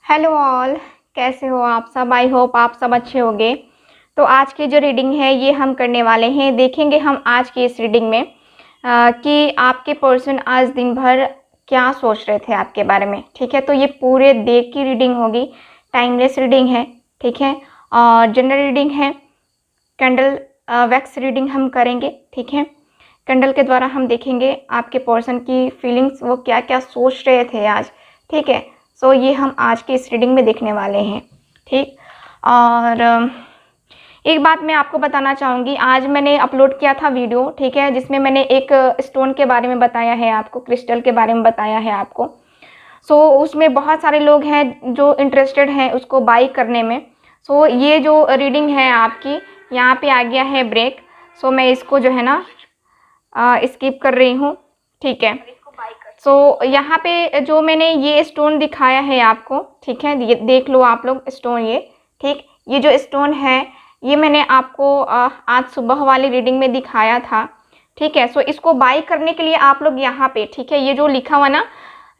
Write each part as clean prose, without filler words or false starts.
Hello all, कैसे हो आप सब। आई होप आप सब अच्छे होंगे। तो आज की जो रीडिंग है ये हम करने वाले हैं। देखेंगे हम आज की इस रीडिंग में कि आपके पर्सन आज दिन भर क्या सोच रहे थे आपके बारे में। ठीक है, तो ये पूरे डे की रीडिंग होगी। टाइमलेस रीडिंग है, ठीक है, और जनरल रीडिंग है। कैंडल वैक्स रीडिंग हम करेंगे, ठीक है। कैंडल के द्वारा हम देखेंगे आपके पर्सन की फीलिंग्स, वो क्या क्या सोच रहे थे आज, ठीक है। सो ये हम आज की इस रीडिंग में देखने वाले हैं, ठीक। और एक बात मैं आपको बताना चाहूँगी, आज मैंने अपलोड किया था वीडियो, ठीक है, जिसमें मैंने एक स्टोन के बारे में बताया है आपको, क्रिस्टल के बारे में बताया है आपको। सो उसमें बहुत सारे लोग हैं जो इंटरेस्टेड हैं उसको बाई करने में। सो ये जो रीडिंग है आपकी, यहाँ पे आ गया है ब्रेक। सो मैं इसको जो है ना स्किप कर रही हूँ, ठीक है। सो यहाँ पे जो मैंने ये स्टोन दिखाया है आपको, ठीक है, ये देख लो आप लोग स्टोन, ये ठीक, ये जो स्टोन है ये मैंने आपको आज सुबह वाली रीडिंग में दिखाया था, ठीक है। सो इसको बाई करने के लिए आप लोग यहाँ पे, ठीक है, ये जो लिखा हुआ ना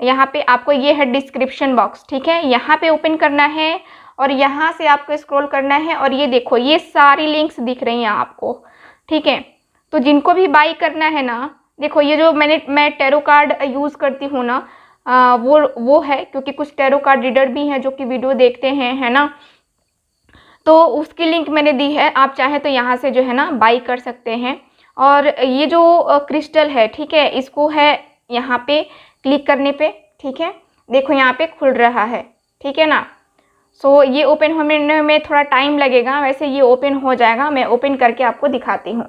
यहाँ पे आपको, ये है डिस्क्रिप्शन बॉक्स, ठीक है, यहाँ पे ओपन करना है और यहाँ से आपको स्क्रॉल करना है और ये देखो ये सारी लिंक्स दिख रही हैं आपको, ठीक है। तो जिनको भी बाई करना है ना, देखो ये जो मैं टैरो कार्ड यूज़ करती हूँ ना, वो है, क्योंकि कुछ टैरो कार्ड रीडर भी हैं जो कि वीडियो देखते हैं, है ना, तो उसकी लिंक मैंने दी है। आप चाहे तो यहाँ से जो है ना बाई कर सकते हैं। और ये जो क्रिस्टल है, ठीक है, इसको है यहाँ पे क्लिक करने पे, ठीक है, देखो यहाँ पे खुल रहा है, ठीक है ना। सो ये ओपन होने में थोड़ा टाइम लगेगा, वैसे ये ओपन हो जाएगा। मैं ओपन करके आपको दिखाती हूँ।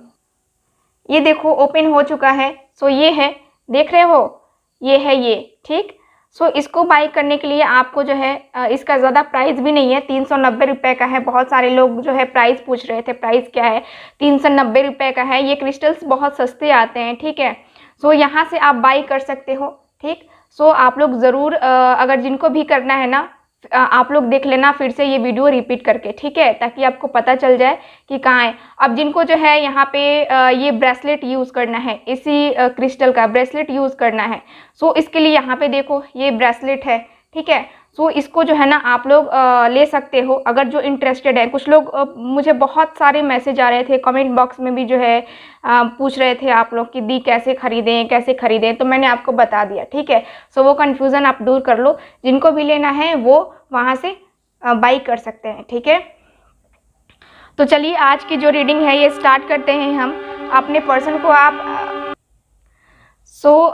ये देखो ओपन हो चुका है। सो ये है, देख रहे हो, ये है ये, ठीक। सो इसको बाई करने के लिए आपको जो है इसका ज़्यादा प्राइस भी नहीं है, 390 रुपये का है। बहुत सारे लोग जो है प्राइस पूछ रहे थे, प्राइस क्या है, 390 रुपये का है। ये क्रिस्टल्स बहुत सस्ते आते हैं, ठीक है। सो यहाँ से आप बाई कर सकते हो, ठीक। सो आप लोग ज़रूर अगर जिनको भी करना है ना, आप लोग देख लेना फिर से ये वीडियो रिपीट करके, ठीक है, ताकि आपको पता चल जाए कि कहाँ है। अब जिनको जो है यहाँ पे ये ब्रेसलेट यूज़ करना है, इसी क्रिस्टल का ब्रेसलेट यूज़ करना है, सो इसके लिए यहाँ पे देखो ये ब्रेसलेट है, ठीक है। सो इसको जो है ना आप लोग ले सकते हो अगर जो इंटरेस्टेड है। कुछ लोग मुझे बहुत सारे मैसेज आ रहे थे, कमेंट बॉक्स में भी जो है पूछ रहे थे आप लोग कि दी कैसे ख़रीदें कैसे ख़रीदें, तो मैंने आपको बता दिया, ठीक है। सो वो कन्फ्यूज़न आप दूर कर लो। जिनको भी लेना है वो वहाँ से बाई कर सकते हैं, ठीक है। तो चलिए आज की जो रीडिंग है ये स्टार्ट करते हैं हम। अपने पर्सन को आप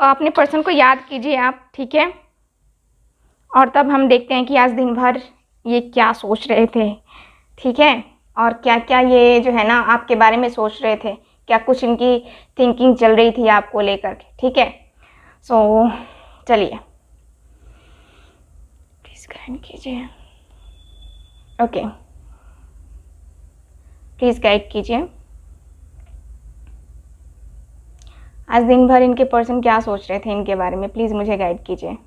अपने पर्सन को याद कीजिए आप, ठीक है, और तब हम देखते हैं कि आज दिन भर ये क्या सोच रहे थे, ठीक है, और क्या क्या ये जो है ना आपके बारे में सोच रहे थे, क्या कुछ इनकी थिंकिंग चल रही थी आपको लेकर के, ठीक है। सो चलिए प्लीज़ गाइड कीजिए, ओके, प्लीज़ गाइड कीजिए। आज दिन भर इनके पर्सन क्या सोच रहे थे इनके बारे में, प्लीज़ मुझे गाइड कीजिए।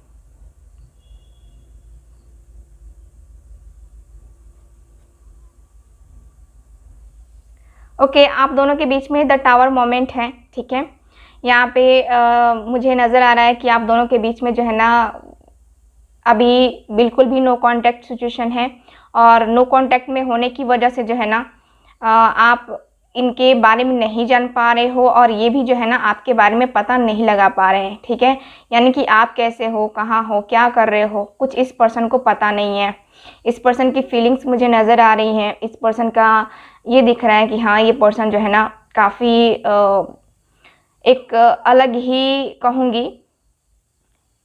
ओके, आप दोनों के बीच में द टावर मोमेंट है, ठीक है। यहाँ पे मुझे नज़र आ रहा है कि आप दोनों के बीच में जो है ना अभी बिल्कुल भी नो कांटेक्ट सिचुएशन है। और नो कांटेक्ट में होने की वजह से जो है ना आप इनके बारे में नहीं जान पा रहे हो, और ये भी जो है ना आपके बारे में पता नहीं लगा पा रहे हैं, ठीक है। यानी कि आप कैसे हो, कहाँ हो, क्या कर रहे हो, कुछ इस पर्सन को पता नहीं है। इस पर्सन की फीलिंग्स मुझे नज़र आ रही हैं। इस पर्सन का ये दिख रहा है कि हाँ ये पर्सन जो है ना काफ़ी एक अलग ही कहूँगी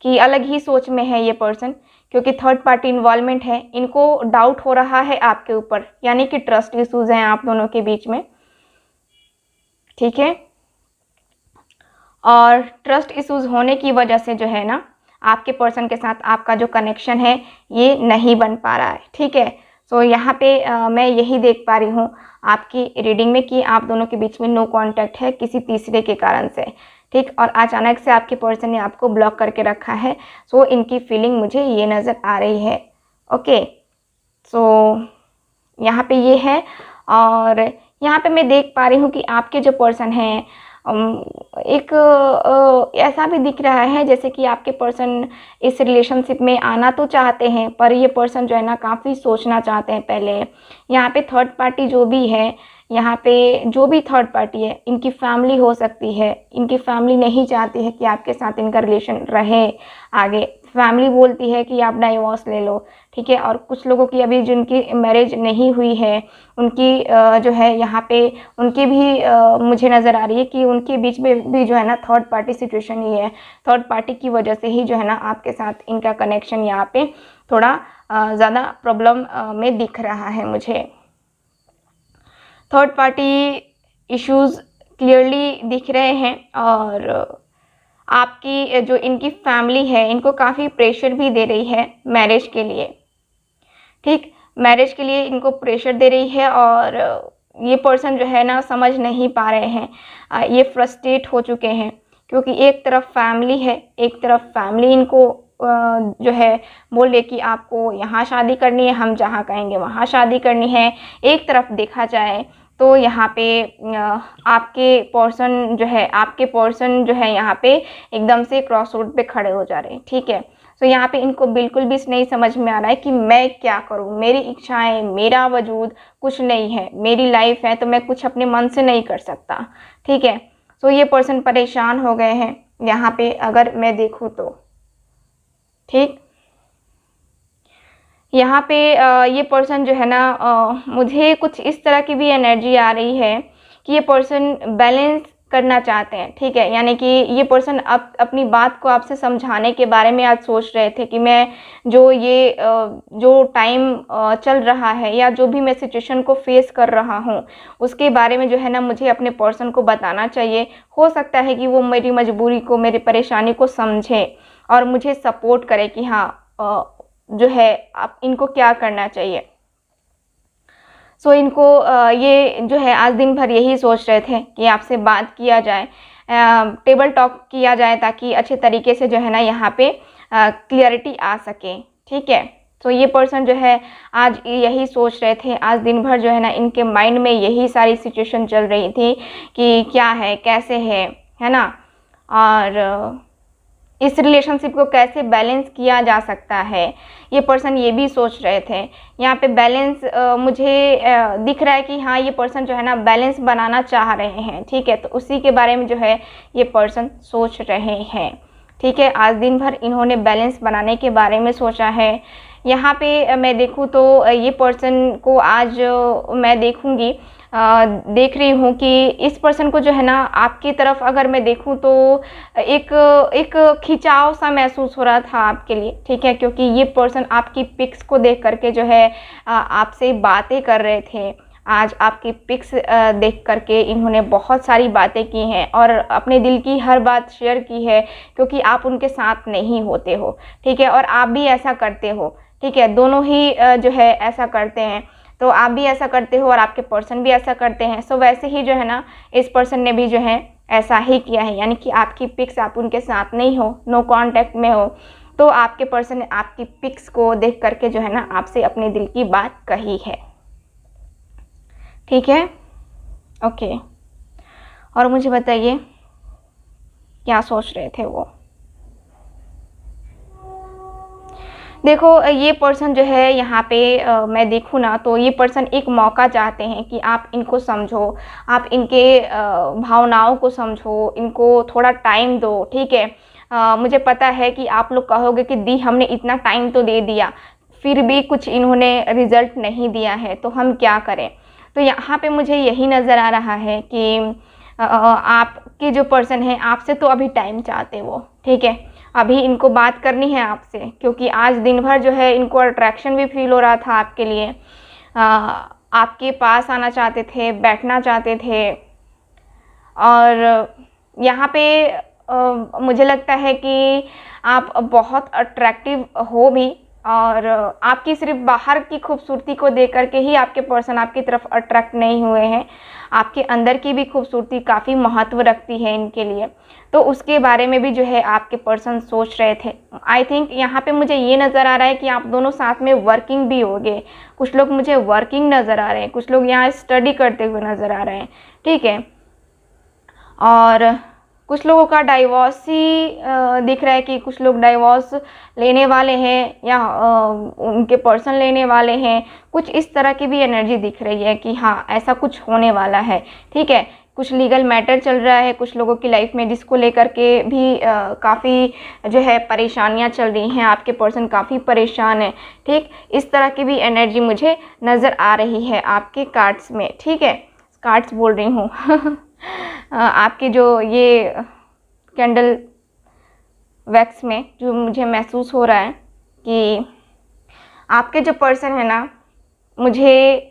कि अलग ही सोच में है ये पर्सन, क्योंकि थर्ड पार्टी इन्वॉल्वमेंट है। इनको डाउट हो रहा है आपके ऊपर, यानी कि ट्रस्ट इश्यूज़ हैं आप दोनों के बीच में, ठीक है। और ट्रस्ट इश्यूज़ होने की वजह से जो है ना आपके पर्सन के साथ आपका जो कनेक्शन है ये नहीं बन पा रहा है, ठीक है। सो यहाँ पे मैं यही देख पा रही हूँ आपकी रीडिंग में कि आप दोनों के बीच में नो कांटेक्ट है किसी तीसरे के कारण से, ठीक। और अचानक से आपके पर्सन ने आपको ब्लॉक करके रखा है। सो इनकी फीलिंग मुझे ये नज़र आ रही है, ओके। सो यहाँ पे ये है। और यहाँ पे मैं देख पा रही हूँ कि आपके जो पर्सन हैं एक ऐसा भी दिख रहा है जैसे कि आपके पर्सन इस रिलेशनशिप में आना तो चाहते हैं, पर ये पर्सन जो है ना काफ़ी सोचना चाहते हैं पहले। यहाँ पे थर्ड पार्टी जो भी है, यहाँ पे जो भी थर्ड पार्टी है, इनकी फैमिली हो सकती है। इनकी फैमिली नहीं चाहती है कि आपके साथ इनका रिलेशन रहे आगे। फैमिली बोलती है कि आप डाइवोर्स ले लो, ठीक है। और कुछ लोगों की अभी जिनकी मैरिज नहीं हुई है, उनकी जो है यहाँ पे उनकी भी मुझे नज़र आ रही है कि उनके बीच में भी जो है ना थर्ड पार्टी सिचुएशन ही है। थर्ड पार्टी की वजह से ही जो है ना आपके साथ इनका कनेक्शन यहाँ पे थोड़ा ज़्यादा प्रॉब्लम में दिख रहा है मुझे। थर्ड पार्टी इश्यूज़ क्लियरली दिख रहे हैं, और आपकी जो इनकी फैमिली है इनको काफ़ी प्रेशर भी दे रही है मैरिज के लिए, ठीक। मैरिज के लिए इनको प्रेशर दे रही है, और ये पर्सन जो है ना समझ नहीं पा रहे हैं। ये फ्रस्ट्रेट हो चुके हैं, क्योंकि एक तरफ फैमिली है, एक तरफ फैमिली इनको जो है बोले कि आपको यहाँ शादी करनी है, हम जहाँ कहेंगे वहाँ शादी करनी है। एक तरफ देखा जाए तो यहाँ पे आपके पर्सन जो है यहाँ पे एकदम से क्रॉस रोड पे खड़े हो जा रहे हैं, ठीक है। तो यहाँ पे इनको बिल्कुल भी नहीं समझ में आ रहा है कि मैं क्या करूँ, मेरी इच्छाएं, मेरा वजूद कुछ नहीं है, मेरी लाइफ है तो मैं कुछ अपने मन से नहीं कर सकता, ठीक है। तो ये पर्सन परेशान हो गए हैं यहाँ पे, अगर मैं देखूँ तो, ठीक। यहाँ पे ये पर्सन जो है ना मुझे कुछ इस तरह की भी एनर्जी आ रही है कि ये पर्सन बैलेंस करना चाहते हैं, ठीक है। यानी कि ये पर्सन अपनी बात को आपसे समझाने के बारे में आज सोच रहे थे कि मैं जो टाइम चल रहा है, या जो भी मैं सिचुएशन को फेस कर रहा हूँ, उसके बारे में जो है ना मुझे अपने पर्सन को बताना चाहिए। हो सकता है कि वो मेरी मजबूरी को, मेरी परेशानी को समझे और मुझे सपोर्ट करे कि हाँ जो है आप इनको क्या करना चाहिए। सो इनको ये जो है आज दिन भर यही सोच रहे थे कि आपसे बात किया जाए, टेबल टॉक किया जाए, ताकि अच्छे तरीके से जो है ना यहाँ पे क्लियरिटी आ सके, ठीक है। तो ये पर्सन जो है आज यही सोच रहे थे, आज दिन भर जो है ना इनके माइंड में यही सारी सिचुएशन चल रही थी कि क्या है, कैसे है ना, और इस रिलेशनशिप को कैसे बैलेंस किया जा सकता है, ये पर्सन ये भी सोच रहे थे। यहाँ पे बैलेंस मुझे दिख रहा है कि हाँ ये पर्सन जो है ना बैलेंस बनाना चाह रहे हैं, ठीक है। तो उसी के बारे में जो है ये पर्सन सोच रहे हैं, ठीक है। आज दिन भर इन्होंने बैलेंस बनाने के बारे में सोचा है। यहाँ पे मैं देखूँ तो ये पर्सन को आज मैं देख रही हूँ कि इस पर्सन को जो है ना आपकी तरफ अगर मैं देखूँ तो एक खिंचाव सा महसूस हो रहा था आपके लिए, ठीक है। क्योंकि ये पर्सन आपकी पिक्स को देख करके जो है आपसे बातें कर रहे थे। आज आपकी पिक्स देख करके इन्होंने बहुत सारी बातें की हैं और अपने दिल की हर बात शेयर की है, क्योंकि आप उनके साथ नहीं होते हो, ठीक है। और आप भी ऐसा करते हो, ठीक है। दोनों ही जो है ऐसा करते हैं, तो आप भी ऐसा करते हो और आपके पर्सन भी ऐसा करते हैं। सो वैसे ही जो है ना इस पर्सन ने भी जो है ऐसा ही किया है, यानी कि आपकी पिक्स, आप उनके साथ नहीं हो, नो कांटेक्ट में हो, तो आपके पर्सन ने आपकी पिक्स को देख करके जो है ना आपसे अपने दिल की बात कही है, ठीक है। ओके, और मुझे बताइए क्या सोच रहे थे वो। देखो ये पर्सन जो है यहाँ पे मैं देखूँ ना तो ये पर्सन एक मौका चाहते हैं कि आप इनको समझो, आप इनके भावनाओं को समझो, इनको थोड़ा टाइम दो, ठीक है। मुझे पता है कि आप लोग कहोगे कि दी हमने इतना टाइम तो दे दिया, फिर भी कुछ इन्होंने रिज़ल्ट नहीं दिया है, तो हम क्या करें। तो यहाँ पे मुझे यही नज़र आ रहा है कि आपके जो पर्सन है आपसे तो अभी टाइम चाहते वो, ठीक है। अभी इनको बात करनी है आपसे, क्योंकि आज दिन भर जो है इनको अट्रैक्शन भी फील हो रहा था आपके लिए। आपके पास आना चाहते थे, बैठना चाहते थे, और यहाँ पे मुझे लगता है कि आप बहुत अट्रैक्टिव हो भी, और आपकी सिर्फ बाहर की खूबसूरती को देख करके ही आपके पर्सन आपकी तरफ अट्रैक्ट नहीं हुए हैं। आपके अंदर की भी खूबसूरती काफ़ी महत्व रखती है इनके लिए, तो उसके बारे में भी जो है आपके पर्सन सोच रहे थे। आई थिंक यहाँ पे मुझे ये नज़र आ रहा है कि आप दोनों साथ में वर्किंग भी होगे। कुछ लोग मुझे वर्किंग नज़र आ रहे हैं, कुछ लोग यहाँ स्टडी करते हुए नज़र आ रहे हैं, ठीक है। और कुछ लोगों का डाइवोर्स ही दिख रहा है कि कुछ लोग डाइवोर्स लेने वाले हैं या उनके पर्सन लेने वाले हैं। कुछ इस तरह की भी एनर्जी दिख रही है कि हाँ ऐसा कुछ होने वाला है। ठीक है, कुछ लीगल मैटर चल रहा है कुछ लोगों की लाइफ में, जिसको लेकर के भी काफ़ी जो है परेशानियां चल रही हैं। आपके पर्सन काफ़ी परेशान है। ठीक, इस तरह की भी एनर्जी मुझे नज़र आ रही है आपके कार्ड्स में। ठीक है, कार्ड्स बोल रही हूँ आपके जो ये कैंडल वैक्स में जो मुझे महसूस हो रहा है कि आपके जो पर्सन है ना, मुझे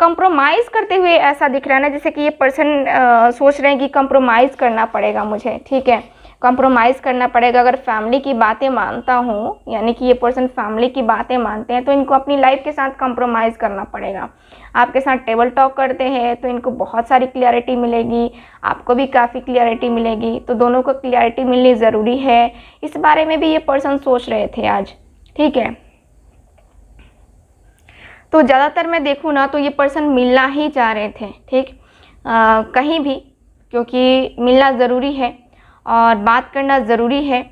कंप्रोमाइज़ करते हुए ऐसा दिख रहा है ना, जैसे कि ये पर्सन सोच रहे हैं कि कंप्रोमाइज़ करना पड़ेगा मुझे। ठीक है, कंप्रोमाइज़ करना पड़ेगा। अगर फैमिली की बातें मानता हूँ, यानी कि ये पर्सन फैमिली की बातें मानते हैं, तो इनको अपनी लाइफ के साथ कंप्रोमाइज़ करना पड़ेगा। आपके साथ टेबल टॉक करते हैं तो इनको बहुत सारी क्लियरिटी मिलेगी, आपको भी काफ़ी क्लियरिटी मिलेगी। तो दोनों को क्लियरिटी मिलनी ज़रूरी है। इस बारे में भी ये पर्सन सोच रहे थे आज। ठीक है, तो ज़्यादातर मैं देखूँ ना तो ये पर्सन मिलना ही चाह रहे थे। ठीक, कहीं भी, क्योंकि मिलना ज़रूरी है और बात करना ज़रूरी है।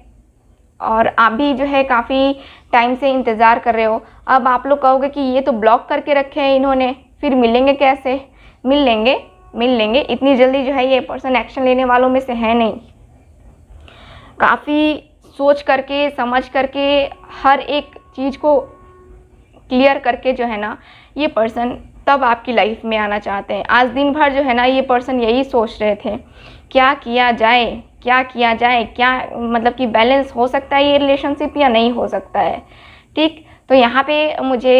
और आप भी जो है काफ़ी टाइम से इंतज़ार कर रहे हो। अब आप लोग कहोगे कि ये तो ब्लॉक करके रखे हैं इन्होंने, फिर मिलेंगे कैसे? मिल लेंगे, मिल लेंगे। इतनी जल्दी जो है ये पर्सन एक्शन लेने वालों में से है नहीं। काफ़ी सोच करके समझ करके हर एक चीज़ को क्लियर करके जो है ना ये पर्सन तब आपकी लाइफ में आना चाहते हैं। आज दिन भर जो है ना ये पर्सन यही सोच रहे थे क्या किया जाए, क्या किया जाए, क्या मतलब कि बैलेंस हो सकता है ये रिलेशनशिप या नहीं हो सकता है। ठीक, तो यहाँ पे मुझे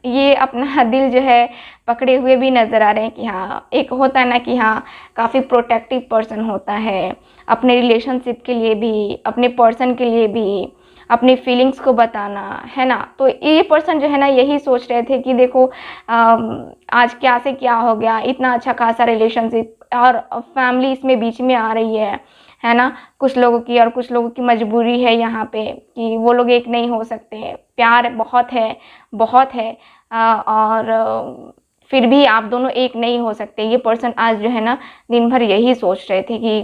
ये अपना दिल जो है पकड़े हुए भी नज़र आ रहे हैं कि हाँ, एक होता है ना कि हाँ काफ़ी प्रोटेक्टिव पर्सन होता है अपने रिलेशनशिप के लिए भी, अपने पर्सन के लिए भी, अपनी फीलिंग्स को बताना, है ना। तो ये पर्सन जो है ना यही सोच रहे थे कि देखो आज क्या से क्या हो गया, इतना अच्छा खासा रिलेशनशिप और फैमिली इसमें बीच में आ रही है ना। कुछ लोगों की और कुछ लोगों की मजबूरी है यहाँ पे कि वो लोग एक नहीं हो सकते। प्यार बहुत है, बहुत है और फिर भी आप दोनों एक नहीं हो सकते। ये पर्सन आज जो है ना दिन भर यही सोच रहे थे कि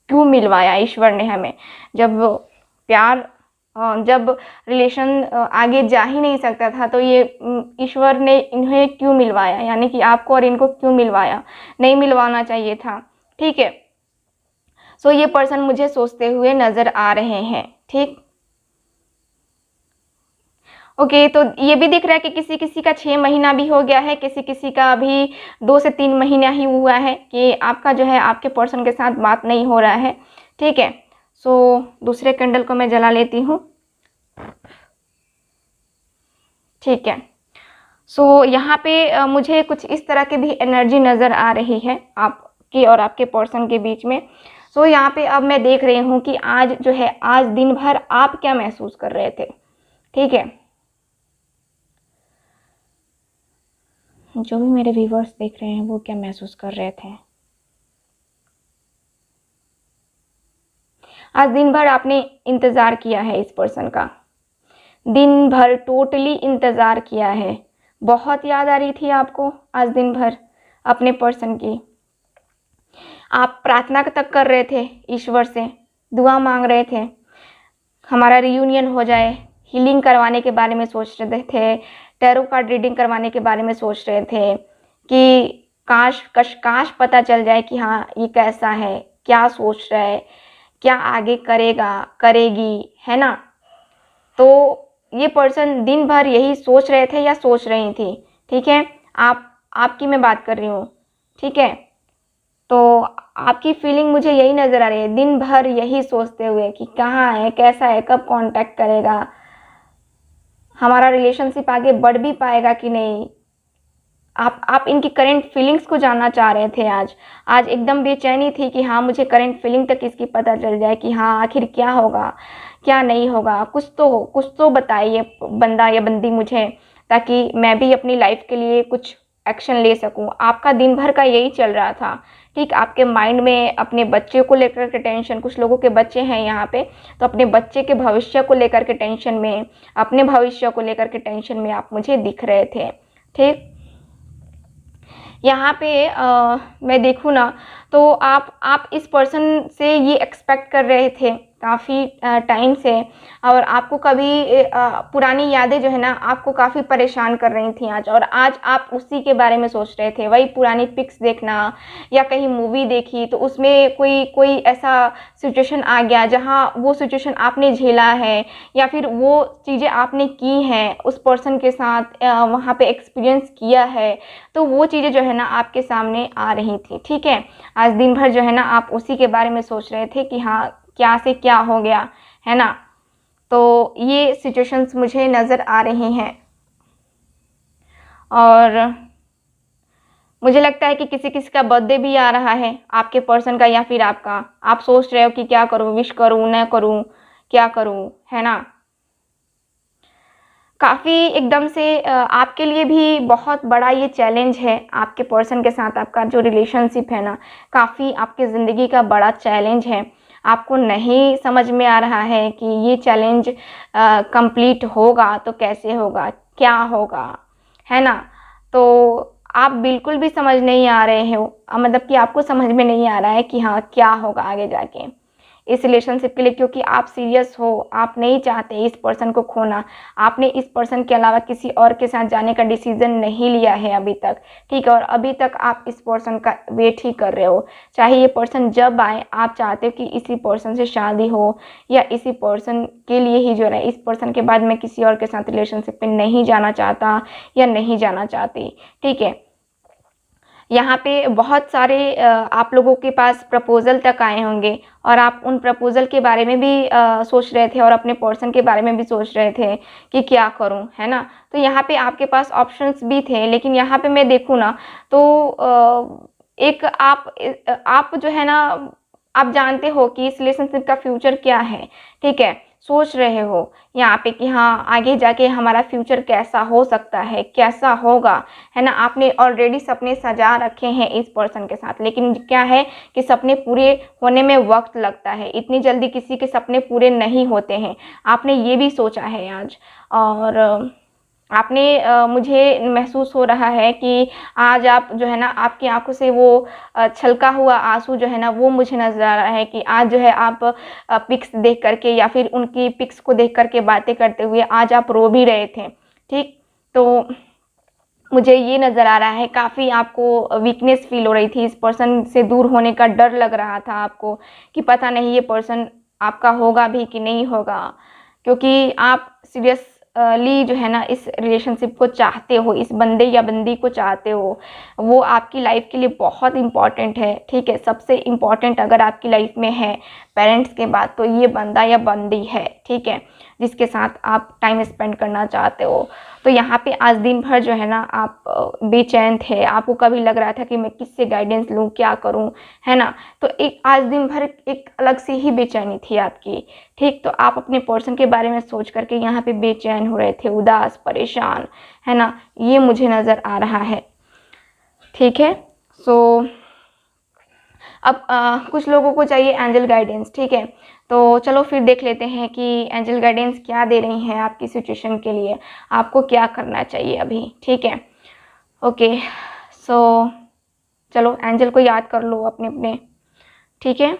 क्यों मिलवाया ईश्वर ने हमें, जब प्यार जब रिलेशन आगे जा ही नहीं सकता था तो ये ईश्वर ने इन्हें क्यों मिलवाया, यानी कि आपको और इनको क्यों मिलवाया, नहीं मिलवाना चाहिए था। ठीक है, सो ये पर्सन मुझे सोचते हुए नज़र आ रहे हैं। ठीक, ओके, तो ये भी दिख रहा है कि किसी किसी का 6 महीना भी हो गया है, किसी किसी का अभी 2 से 3 महीना ही हुआ है कि आपका जो है आपके पर्सन के साथ बात नहीं हो रहा है। ठीक है, सो दूसरे कैंडल को मैं जला लेती हूँ। ठीक है, सो यहाँ पे मुझे कुछ इस तरह की भी एनर्जी नज़र आ रही है आपकी और आपके पर्सन के बीच में। सो यहाँ पे अब मैं देख रही हूँ कि आज जो है, आज दिन भर आप क्या महसूस कर रहे थे। ठीक है, जो भी मेरे व्यूवर्स देख रहे हैं वो क्या महसूस कर रहे थे। आज दिन भर आपने इंतज़ार किया है इस पर्सन का, दिन भर टोटली इंतज़ार किया है। बहुत याद आ रही थी आपको आज दिन भर अपने पर्सन की। आप प्रार्थना तक कर रहे थे ईश्वर से, दुआ मांग रहे थे हमारा रियूनियन हो जाए, हीलिंग करवाने के बारे में सोच रहे थे, टैरो कार्ड रीडिंग करवाने के बारे में सोच रहे थे कि काश पता चल जाए कि हाँ ये कैसा है, क्या सोच रहा है, क्या आगे करेगा, करेगी, है ना। तो ये पर्सन दिन भर यही सोच रहे थे या सोच रही थी। ठीक है, आपकी मैं बात कर रही हूँ। ठीक है, तो आपकी फीलिंग मुझे यही नज़र आ रही है, दिन भर यही सोचते हुए कि कहाँ है, कैसा है, कब कांटेक्ट करेगा, हमारा रिलेशनशिप आगे बढ़ भी पाएगा कि नहीं। आप इनकी करेंट फीलिंग्स को जानना चाह रहे थे। आज एकदम बेचैनी थी कि हाँ मुझे करेंट फीलिंग तक इसकी पता चल जाए कि हाँ आखिर क्या होगा, क्या नहीं होगा, कुछ तो हो, कुछ तो बताए ये बंदा या बंदी मुझे, ताकि मैं भी अपनी लाइफ के लिए कुछ एक्शन ले सकूं। आपका दिन भर का यही चल रहा था। ठीक, आपके माइंड में अपने बच्चे को लेकर के टेंशन, कुछ लोगों के बच्चे हैं यहाँ पे, तो अपने बच्चे के भविष्य को लेकर के टेंशन में, अपने भविष्य को लेकर के टेंशन में आप मुझे दिख रहे थे। ठीक, यहाँ पे मैं देखूँ ना तो आप इस पर्सन से ये एक्सपेक्ट कर रहे थे काफ़ी टाइम से, और आपको कभी पुरानी यादें जो है ना आपको काफ़ी परेशान कर रही थी आज, और आज आप उसी के बारे में सोच रहे थे। वही पुरानी पिक्स देखना या कहीं मूवी देखी तो उसमें कोई कोई ऐसा सिचुएशन आ गया जहाँ वो सिचुएशन आपने झेला है या फिर वो चीज़ें आपने की हैं उस पर्सन के साथ, वहाँ पे एक्सपीरियंस किया है, तो वो चीज़ें जो है ना आपके सामने आ रही थी। ठीक है, आज दिन भर जो है ना आप उसी के बारे में सोच रहे थे कि हाँ क्या से क्या हो गया, है ना। तो ये सिचुएशंस मुझे नज़र आ रही हैं, और मुझे लगता है कि किसी किसी का बर्थडे भी आ रहा है, आपके पर्सन का या फिर आपका। आप सोच रहे हो कि क्या करूं, विश करूं न करूं, क्या करूं, है ना। काफ़ी एकदम से आपके लिए भी बहुत बड़ा ये चैलेंज है। आपके पर्सन के साथ आपका जो रिलेशनशिप है ना, काफ़ी आपकी ज़िंदगी का बड़ा चैलेंज है। आपको नहीं समझ में आ रहा है कि ये चैलेंज कंप्लीट होगा तो कैसे होगा, क्या होगा, है ना। तो आप बिल्कुल भी समझ नहीं आ रहे हो, मतलब कि आपको समझ में नहीं आ रहा है कि हाँ क्या होगा आगे जाके इस रिलेशनशिप के लिए, क्योंकि आप सीरियस हो, आप नहीं चाहते इस पर्सन को खोना। आपने इस पर्सन के अलावा किसी और के साथ जाने का डिसीजन नहीं लिया है अभी तक, ठीक है। और अभी तक आप इस पर्सन का वेट ही कर रहे हो। चाहे ये पर्सन जब आए, आप चाहते हो कि इसी पर्सन से शादी हो, या इसी पर्सन के लिए ही जो है इस पर्सन के बाद मैं किसी और के साथ रिलेशनशिप में नहीं जाना चाहता या नहीं जाना चाहती, ठीक है। यहाँ पे बहुत सारे आप लोगों के पास प्रपोज़ल तक आए होंगे, और आप उन प्रपोज़ल के बारे में भी सोच रहे थे, और अपने पर्सन के बारे में भी सोच रहे थे कि क्या करूं, है ना। तो यहाँ पे आपके पास ऑप्शंस भी थे, लेकिन यहाँ पे मैं देखूँ ना तो एक आप जो है ना, आप जानते हो कि इस रिलेशनशिप का फ्यूचर क्या है, ठीक है। सोच रहे हो यहाँ पे कि हाँ आगे जाके हमारा फ्यूचर कैसा हो सकता है, कैसा होगा, है ना। आपने ऑलरेडी सपने सजा रखे हैं इस पर्सन के साथ, लेकिन क्या है कि सपने पूरे होने में वक्त लगता है। इतनी जल्दी किसी के सपने पूरे नहीं होते हैं। आपने ये भी सोचा है आज, और आपने मुझे महसूस हो रहा है कि आज आप जो है ना, आपकी आंखों से वो छलका हुआ आंसू जो है ना, वो मुझे नज़र आ रहा है कि आज जो है आप पिक्स देख करके या फिर उनकी पिक्स को देख करके बातें करते हुए आज आप रो भी रहे थे, ठीक। तो मुझे ये नज़र आ रहा है काफ़ी आपको वीकनेस फील हो रही थी, इस पर्सन से दूर होने का डर लग रहा था आपको कि पता नहीं ये पर्सन आपका होगा भी कि नहीं होगा, क्योंकि आप सीरियसली जो है ना इस रिलेशनशिप को चाहते हो, इस बंदे या बंदी को चाहते हो। वो आपकी लाइफ के लिए बहुत इम्पॉर्टेंट है, ठीक है। सबसे इम्पॉर्टेंट अगर आपकी लाइफ में है पेरेंट्स के बाद तो ये बंदा या बंदी है, ठीक है, जिसके साथ आप टाइम स्पेंड करना चाहते हो। तो यहाँ पे आज दिन भर जो है ना आप बेचैन थे, आपको कभी लग रहा था कि मैं किससे गाइडेंस लूँ, क्या करूँ, है ना। तो एक आज दिन भर एक अलग सी ही बेचैनी थी आपकी, ठीक। तो आप अपने पर्सन के बारे में सोच करके यहाँ पे बेचैन हो रहे थे, उदास, परेशान, है ना, ये मुझे नज़र आ रहा है, ठीक है। सो अब कुछ लोगों को चाहिए एंजल गाइडेंस, ठीक है। तो चलो फिर देख लेते हैं कि एंजल गाइडेंस क्या दे रही हैं आपकी सिचुएशन के लिए, आपको क्या करना चाहिए अभी, ठीक है। ओके, सो चलो एंजल को याद कर लो अपने अपने, ठीक है।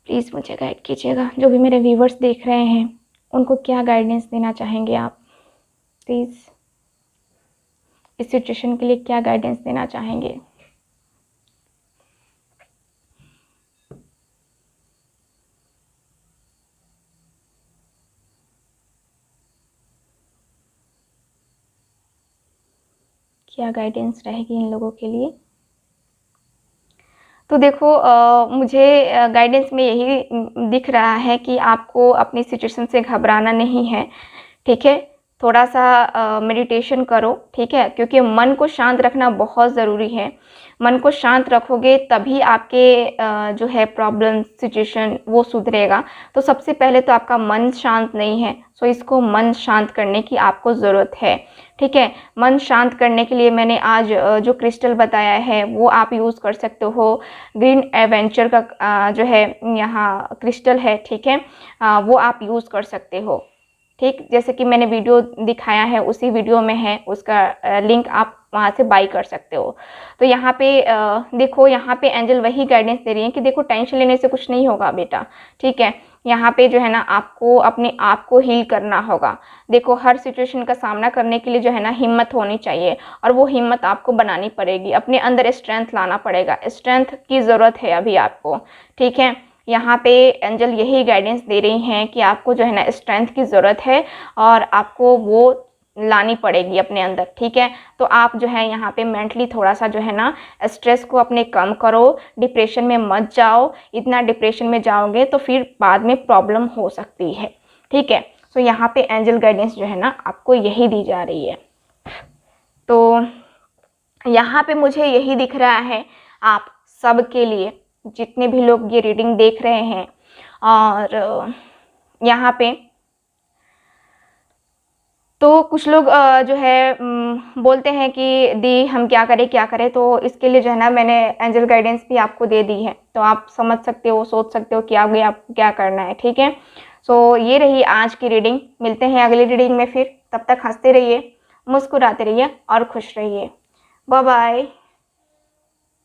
प्लीज़ मुझे गाइड कीजिएगा, जो भी मेरे व्यूवर्स देख रहे हैं उनको क्या गाइडेंस देना चाहेंगे आप, प्लीज़ इस सिचुएशन के लिए क्या गाइडेंस देना चाहेंगे। क्या गाइडेंस रहेगी इन लोगों के लिए। तो देखो मुझे गाइडेंस में यही दिख रहा है कि आपको अपनी सिचुएशन से घबराना नहीं है, ठीक है। थोड़ा सा मेडिटेशन करो, ठीक है, क्योंकि मन को शांत रखना बहुत ज़रूरी है। मन को शांत रखोगे तभी आपके जो है प्रॉब्लम सिचुएशन वो सुधरेगा। तो सबसे पहले तो आपका मन शांत नहीं है, सो इसको मन शांत करने की आपको ज़रूरत है, ठीक है। मन शांत करने के लिए मैंने आज जो क्रिस्टल बताया है वो आप यूज़ कर सकते हो। ग्रीन एडवेंचर का जो है यहाँ क्रिस्टल है, ठीक है, वो आप यूज़ कर सकते हो, ठीक। जैसे कि मैंने वीडियो दिखाया है उसी वीडियो में है, उसका लिंक आप वहाँ से बाई कर सकते हो। तो यहाँ पे देखो, यहाँ पे एंजल वही गाइडेंस दे रही है कि देखो टेंशन लेने से कुछ नहीं होगा बेटा, ठीक है। यहाँ पे जो है ना आपको अपने आप को हील करना होगा। देखो हर सिचुएशन का सामना करने के लिए जो है ना हिम्मत होनी चाहिए, और वो हिम्मत आपको बनानी पड़ेगी, अपने अंदर स्ट्रेंथ लाना पड़ेगा। स्ट्रेंथ की ज़रूरत है अभी आपको, ठीक है। यहाँ पे एंजल यही गाइडेंस दे रही हैं कि आपको जो है ना स्ट्रेंथ की ज़रूरत है और आपको वो लानी पड़ेगी अपने अंदर, ठीक है। तो आप जो है यहाँ पे मेंटली थोड़ा सा जो है ना स्ट्रेस को अपने कम करो, डिप्रेशन में मत जाओ। इतना डिप्रेशन में जाओगे तो फिर बाद में प्रॉब्लम हो सकती है, ठीक है। तो यहाँ पे एंजल गाइडेंस जो है ना आपको यही दी जा रही है। तो यहाँ पे मुझे यही दिख रहा है आप सब के लिए, जितने भी लोग ये रीडिंग देख रहे हैं। और यहाँ पे तो कुछ लोग जो है बोलते हैं कि दी हम क्या करें क्या करें, तो इसके लिए जो है ना मैंने एंजल गाइडेंस भी आपको दे दी है, तो आप समझ सकते हो, सोच सकते हो कि आगे आपको क्या करना है, ठीक है। सो ये रही आज की रीडिंग। मिलते हैं अगली रीडिंग में फिर, तब तक हंसते रहिए, मुस्कुराते रहिए और खुश रहिए। Bye bye.